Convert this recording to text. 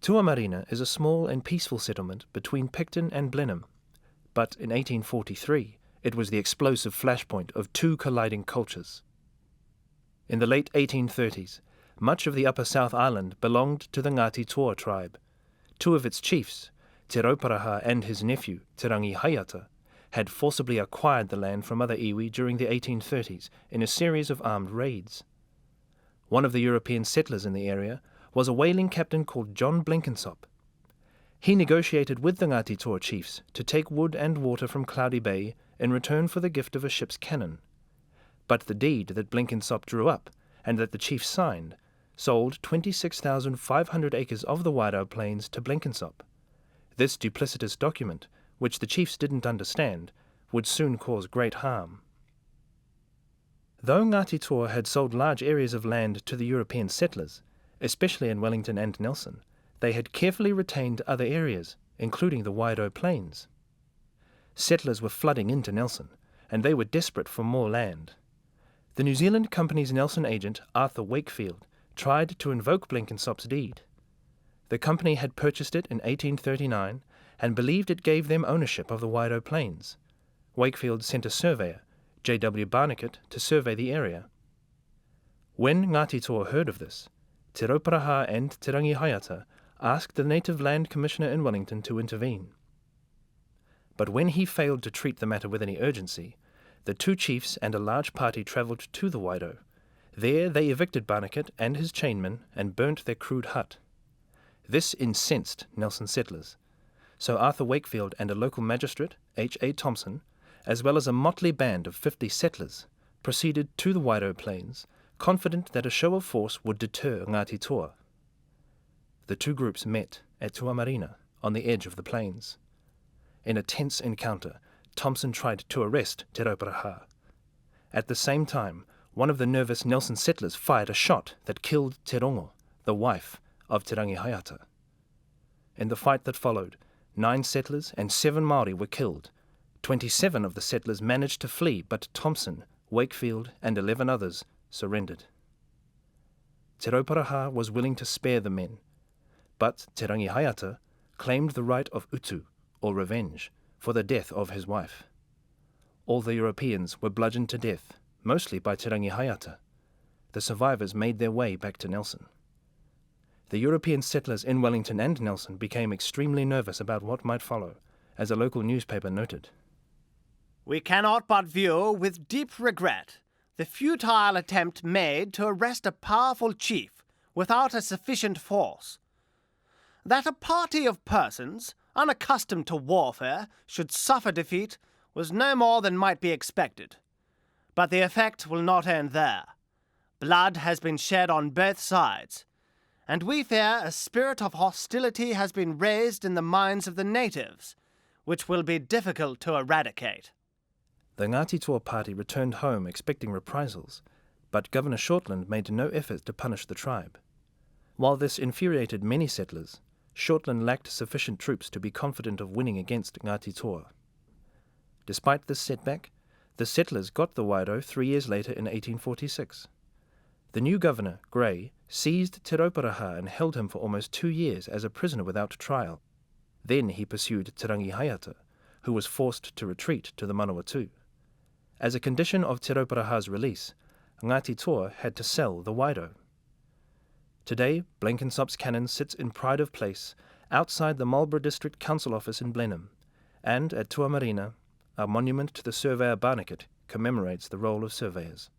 Tuamarina is a small and peaceful settlement between Picton and Blenheim, but in 1843 it was the explosive flashpoint of two colliding cultures. In the late 1830s, much of the Upper South Island belonged to the Ngāti Toa tribe. Two of its chiefs, Te Rauparaha and his nephew, Te Rangihaeata, had forcibly acquired the land from other iwi during the 1830s in a series of armed raids. One of the European settlers in the area was a whaling captain called John Blenkinsop. He negotiated with the Ngāti Toa chiefs to take wood and water from Cloudy Bay in return for the gift of a ship's cannon. But the deed that Blenkinsop drew up, and that the chiefs signed, sold 26,500 acres of the Wairau plains to Blenkinsop. This duplicitous document, which the chiefs didn't understand, would soon cause great harm. Though Ngāti Toa had sold large areas of land to the European settlers, especially in Wellington and Nelson, they had carefully retained other areas, including the Wairau plains. Settlers were flooding into Nelson, and they were desperate for more land. The New Zealand Company's Nelson agent, Arthur Wakefield, tried to invoke Blenkinsop's deed. The company had purchased it in 1839 and believed it gave them ownership of the Wairau plains. Wakefield sent a surveyor, J.W. Barnacket, to survey the area. When Ngāti Toa heard of this, Te Rauparaha and Te Rangihaeata asked the Native Land Commissioner in Wellington to intervene. But when he failed to treat the matter with any urgency, the two chiefs and a large party travelled to the Wairau. There they evicted Barnacket and his chainmen and burnt their crude hut. This incensed Nelson settlers, so Arthur Wakefield and a local magistrate, H.A. Thompson, as well as a motley band of 50 settlers, proceeded to the Wairau plains, confident that a show of force would deter Ngāti Toa. The two groups met at Tuamarina, on the edge of the plains. In a tense encounter, Thompson tried to arrest Te Rauparaha. At the same time, one of the nervous Nelson settlers fired a shot that killed Te Rongo, the wife of Te Rangihaeata. In the fight that followed, 9 settlers and 7 Māori were killed. 27 of the settlers managed to flee, but Thompson, Wakefield, and 11 others surrendered. Te Rauparaha was willing to spare the men, but Te Rangihaeata claimed the right of utu, or revenge, for the death of his wife. All the Europeans were bludgeoned to death, mostly by Te Rangihaeata. The survivors made their way back to Nelson. The European settlers in Wellington and Nelson became extremely nervous about what might follow, as a local newspaper noted. "We cannot but view with deep regret the futile attempt made to arrest a powerful chief without a sufficient force. That a party of persons, unaccustomed to warfare, should suffer defeat was no more than might be expected. But the effect will not end there. Blood has been shed on both sides, and we fear a spirit of hostility has been raised in the minds of the natives, which will be difficult to eradicate." The Ngāti Toa party returned home expecting reprisals, but Governor Shortland made no effort to punish the tribe. While this infuriated many settlers, Shortland lacked sufficient troops to be confident of winning against Ngāti Toa. Despite this setback, the settlers got the Wairau 3 years later in 1846. The new governor, Grey, seized Te Rauparaha and held him for almost 2 years as a prisoner without trial. Then he pursued Te Rangihaeata, who was forced to retreat to the Manawatu. As a condition of Te Rauparaha's release, Ngāti Toa had to sell the Wairau. Today, Blenkinsop's cannon sits in pride of place outside the Marlborough District Council office in Blenheim, and at Tuamarina, a monument to the surveyor Barnacket commemorates the role of surveyors.